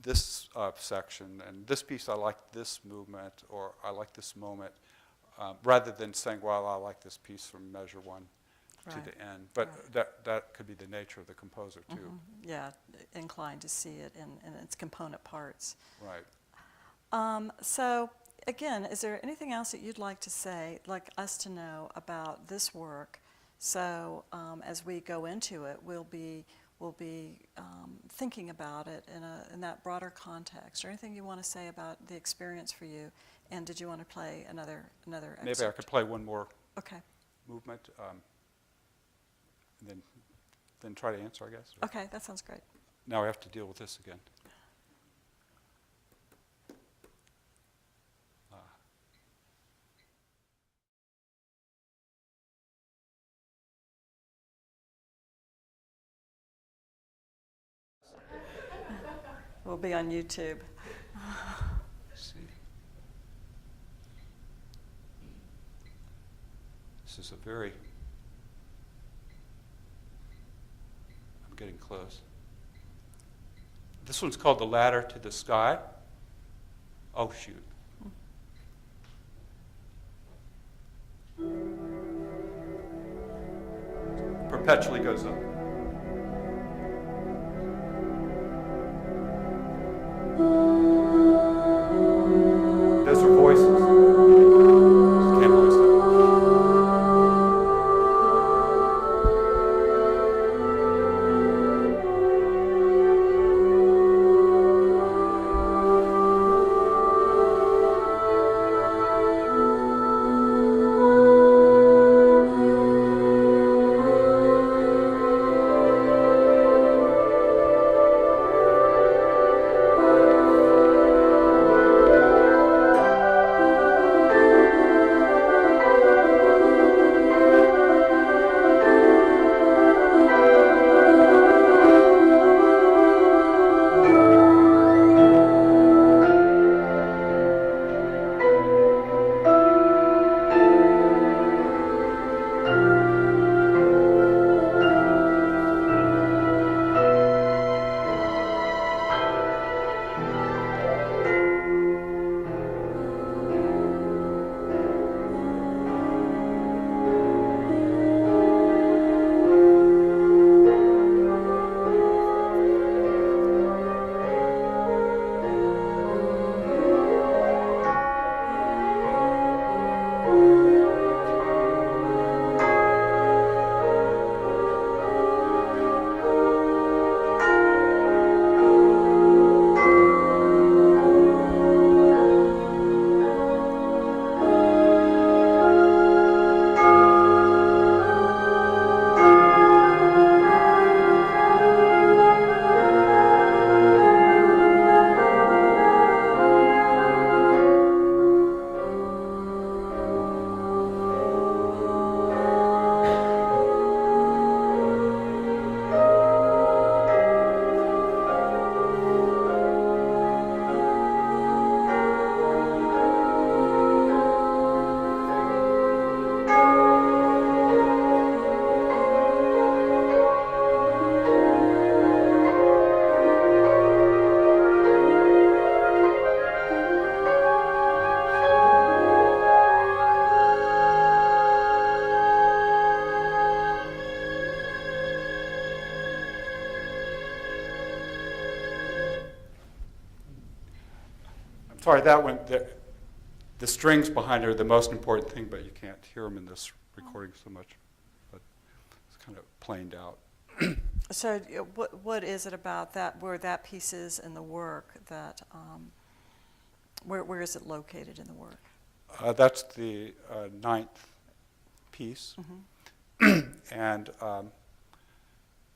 this section, and this piece I like this movement, or I like this moment, rather than saying, well, I like this piece from measure one to the end. But that could be the nature of the composer too. Yeah, inclined to see it in its component parts. Right. So again, is there anything else that you'd like to say, like us to know about this work? So as we go into it, we'll be thinking about it in that broader context. Or anything you want to say about the experience for you? And did you want to play another excerpt? Maybe I could play one more movement, and then try to answer, I guess. Okay, that sounds great. Now I have to deal with this again. We'll be on YouTube. Let's see. This is a very... I'm getting close. This one's called The Ladder to the Sky. Oh, shoot. Perpetually goes up. Those are voices. Just can't voice them. Sorry, that one, the strings behind it are the most important thing, but you can't hear them in this recording so much. But it's kind of planed out. So what is it about that, where that piece is in the work, that, where is it located in the work? That's the ninth piece. Mm-hmm. And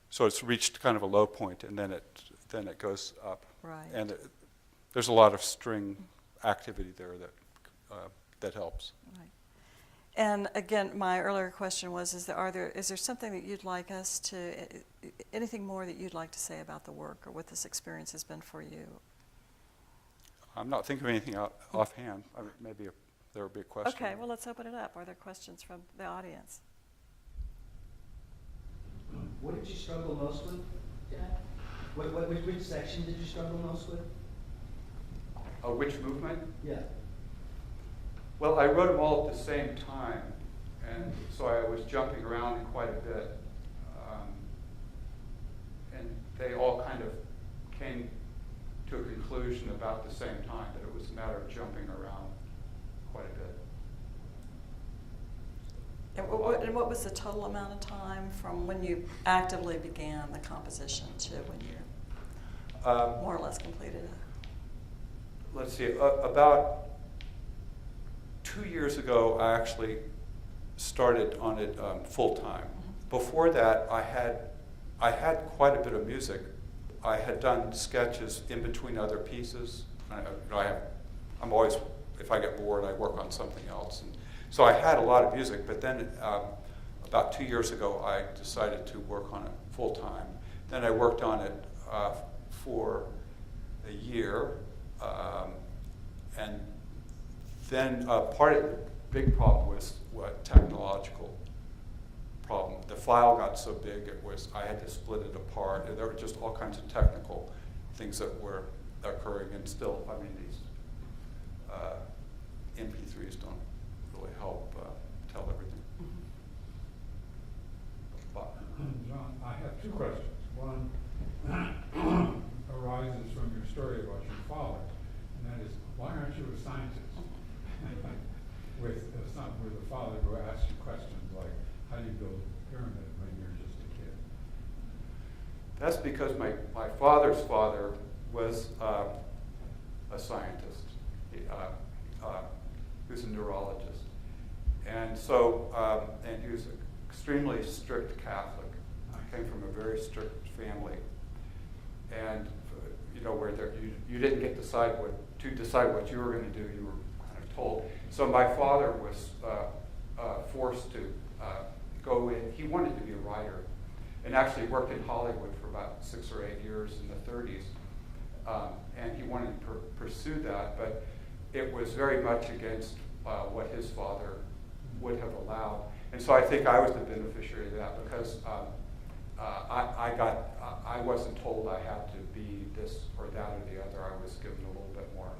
so it's reached kind of a low point, and then it goes up. Right. And there's a lot of string activity there that helps. Right. And again, my earlier question was: is there something that you'd like us to, anything more that you'd like to say about the work or what this experience has been for you? I'm not thinking of anything offhand. Maybe there would be a question. Okay. Well, let's open it up. Are there questions from the audience? What did you struggle most with, Dad? Which section did you struggle most with? Which movement? Yeah. Well, I wrote them all at the same time, and so I was jumping around quite a bit. And they all kind of came to a conclusion about the same time, that it was a matter of jumping around quite a bit. And what was the total amount of time from when you actively began the composition to when you more or less completed it? Let's see, about 2 years ago, I actually started on it full time. Mm-hmm. Before that, I had quite a bit of music. I had done sketches in between other pieces. I'm always, if I get bored, I work on something else. And so I had a lot of music, but then about 2 years ago, I decided to work on it full time. Then I worked on it for a year, and then part of the big problem was technological problem. The file got so big, I had to split it apart. And there were just all kinds of technical things that were occurring, and still, I mean, these MP3s don't really help tell everything. John, I have two questions. One arises from your story about your father, and that is, why aren't you a scientist? with a father who asks you questions like, how do you build a pyramid when you're just a kid? That's because my father's father was a scientist. He was a neurologist. And so, and he was an extremely strict Catholic. I came from a very strict family. And, where you didn't get to decide what you were going to do, you were kind of told. So my father was forced to go in. He wanted to be a writer, and actually worked in Hollywood for about 6 or 8 years in the 30s. And he wanted to pursue that, but it was very much against what his father would have allowed. And so I think I was the beneficiary of that, because I wasn't told I had to be this or that or the other. I was given a little bit more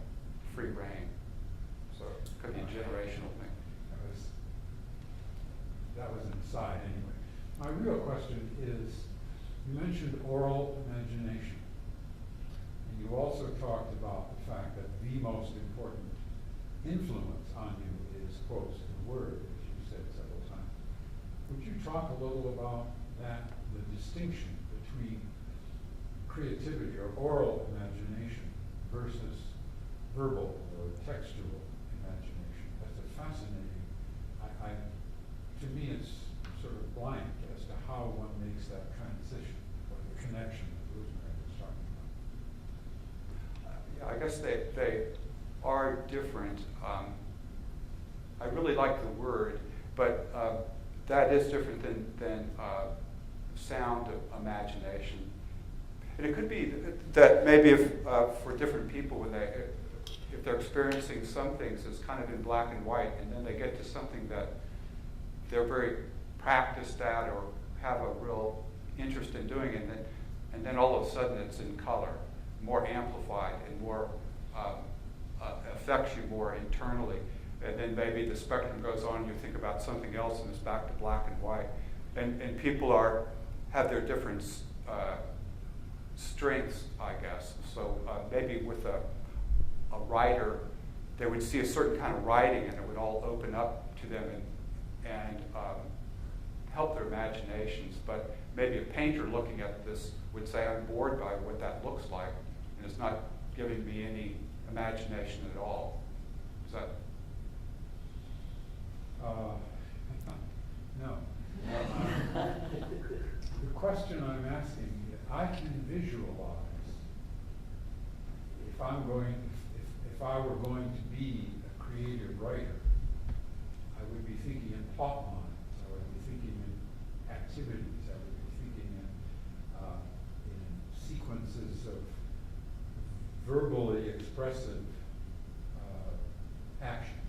free rein. So it could be a generational thing. That was inside anyway. My real question is, you mentioned oral imagination. And you also talked about the fact that the most important influence on you is, quotes, the word, as you said several times. Would you talk a little about that, the distinction between creativity or oral imagination versus verbal or textual imagination? That's a fascinating, to me it's sort of blank as to how one makes that transition, or the connection that Rosemary was talking about. Yeah, I guess they are different. I really like the word, but that is different than sound imagination. And it could be that maybe if for different people, if they're experiencing some things as kind of in black and white, and then they get to something that they're very practiced at or have a real interest in doing, and then all of a sudden it's in color, more amplified and more affects you more internally. And then maybe the spectrum goes on, you think about something else, and it's back to black and white. And people have their different strengths, I guess. So maybe with a writer, they would see a certain kind of writing and it would all open up to them and help their imaginations. But maybe a painter looking at this would say, I'm bored by what that looks like, and it's not giving me any imagination at all. Is that? No. The question I'm asking, I can visualize if I were going to be a creative writer, I would be thinking in plot lines, I would be thinking in activities, I would be thinking in sequences of verbally expressive action.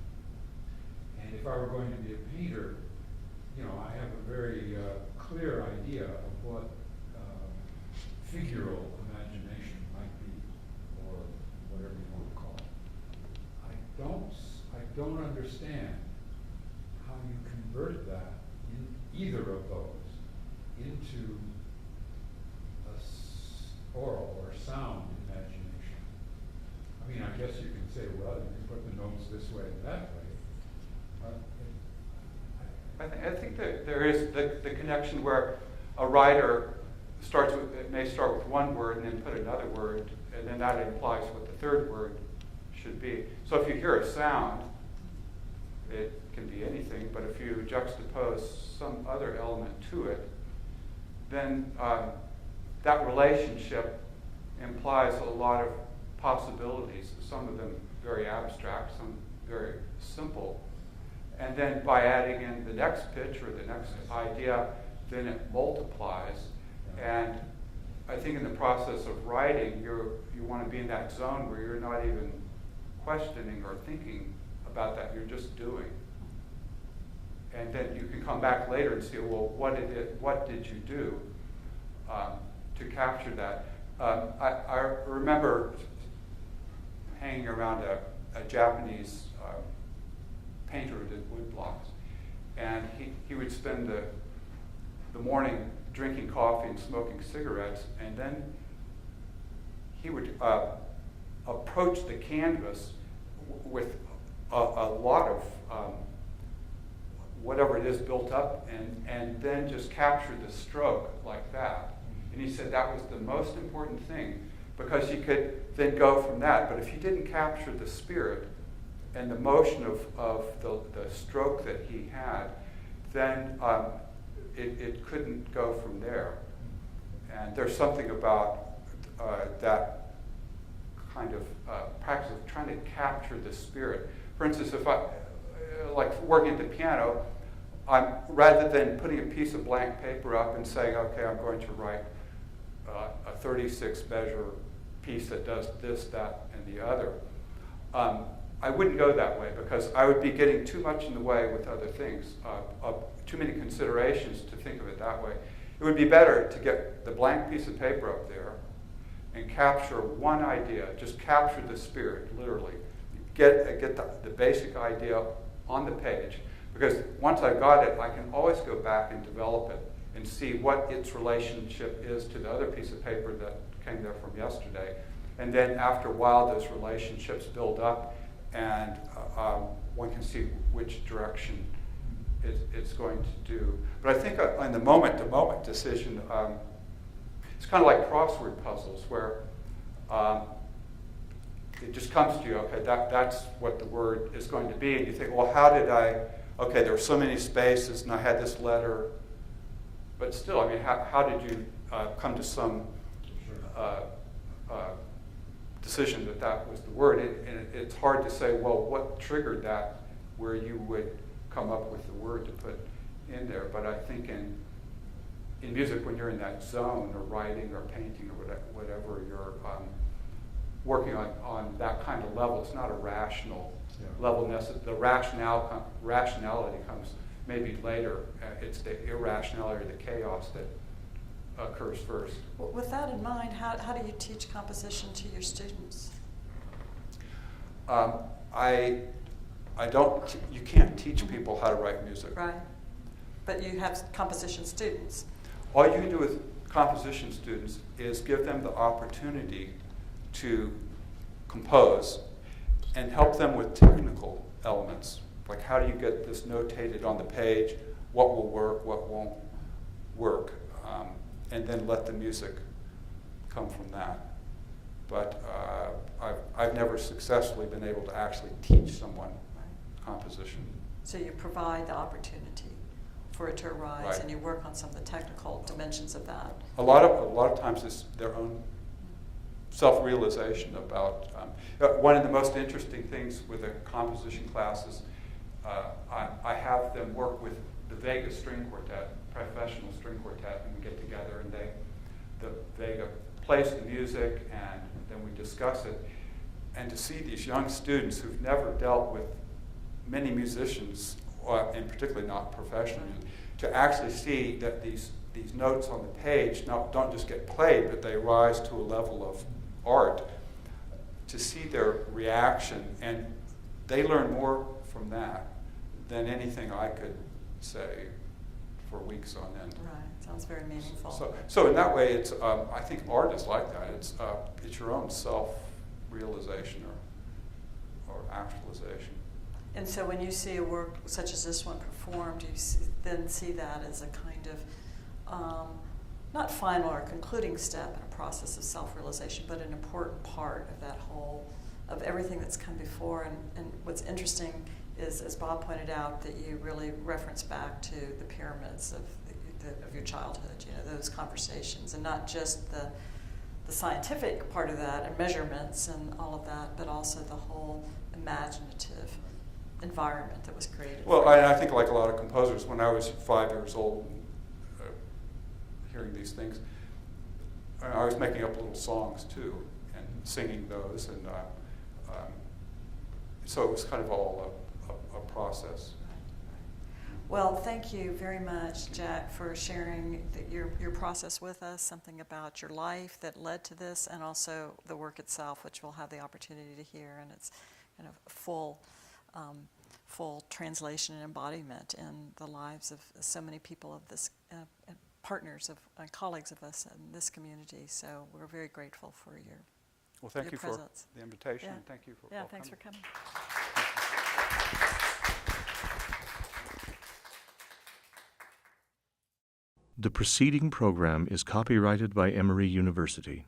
And if I were going to be a painter, I have a very clear idea of what figural imagination might be, or whatever you want to call it. I don't understand how you convert that in either of those into oral or sound imagination. I mean, I guess you can say, well, you can put the notes this way and that way. I think that there is the connection where a writer may start with one word and then put another word, and then that implies what the third word should be. So if you hear a sound, it can be anything, but if you juxtapose some other element to it, then that relationship implies a lot of possibilities, some of them very abstract, some very simple. And then by adding in the next pitch or the next idea, then it multiplies. And I think in the process of writing, you want to be in that zone where you're not even questioning or thinking about that, you're just doing. And then you can come back later and see, well, what did you do to capture that? I remember hanging around a Japanese painter who did wood blocks, and he would spend the morning drinking coffee and smoking cigarettes, and then he would approach the canvas with a lot of whatever it is built up, and then just capture the stroke like that. And he said that was the most important thing, because you could then go from that. But if you didn't capture the spirit and the motion of the stroke that he had, then it couldn't go from there. And there's something about that kind of practice of trying to capture the spirit. For instance, if I, like working at the piano, rather than putting a piece of blank paper up and saying, okay, I'm going to write a 36 measure piece that does this, that, and the other, I wouldn't go that way, because I would be getting too much in the way with other things, too many considerations to think of it that way. It would be better to get the blank piece of paper up there and capture one idea, just capture the spirit, literally. Get the basic idea on the page, because once I've got it, I can always go back and develop it and see what its relationship is to the other piece of paper that came there from yesterday. And then after a while, those relationships build up, and one can see which direction it's going to do. But I think on the moment-to-moment decision, it's kind of like crossword puzzles, where it just comes to you, okay, that's what the word is going to be, and you think, well, how did okay, there were so many spaces, and I had this letter, but still, I mean, how did you come to some decision that was the word? And it's hard to say, well, what triggered that, where you would come up with the word to put in there. But I think in music, when you're in that zone, or writing or painting or whatever you're working on that kind of level, it's not a rational level. The rationality comes maybe later. It's the irrationality or the chaos that occurs first. Well, with that in mind, how do you teach composition to your students? You can't teach people how to write music. Right. But you have composition students. All you can do with composition students is give them the opportunity to compose, and help them with technical elements. Like, how do you get this notated on the page? What will work, what won't work? And then let the music come from that. But I've never successfully been able to actually teach someone composition. So you provide the opportunity for it to arise, Right. and you work on some of the technical dimensions of that. A lot of times it's their own self-realization about. One of the most interesting things with a composition class is I have them work with the Vega String Quartet, professional string quartet, and we get together and the Vega plays the music and then we discuss it. And to see these young students who've never dealt with many musicians, and particularly not professionally, to actually see that these notes on the page don't just get played, but they rise to a level of art, to see their reaction, and they learn more from that than anything I could say for weeks on end. Right, sounds very meaningful. So in that way, it's I think art is like that. It's your own self-realization or actualization. And so when you see a work such as this one performed, you then see that as a kind of, not final or concluding step in a process of self-realization, but an important part of that whole, of everything that's come before. And what's interesting is, as Bob pointed out, that you really reference back to the pyramids of your childhood, those conversations, and not just the scientific part of that and measurements and all of that, but also the whole imaginative environment that was created. Well, I think like a lot of composers, when I was 5 years old, hearing these things, I was making up little songs too and singing those, and so it was kind of all a process. Well, thank you very much, Jack, for sharing your process with us, something about your life that led to this, and also the work itself, which we'll have the opportunity to hear, and it's kind of full translation and embodiment in the lives of so many people of this, partners of colleagues of us in this community. So we're very grateful for your Well, thank your you presence. for the invitation, Yeah. and thank you for Yeah, all thanks for coming. coming. The preceding program is copyrighted by Emory University.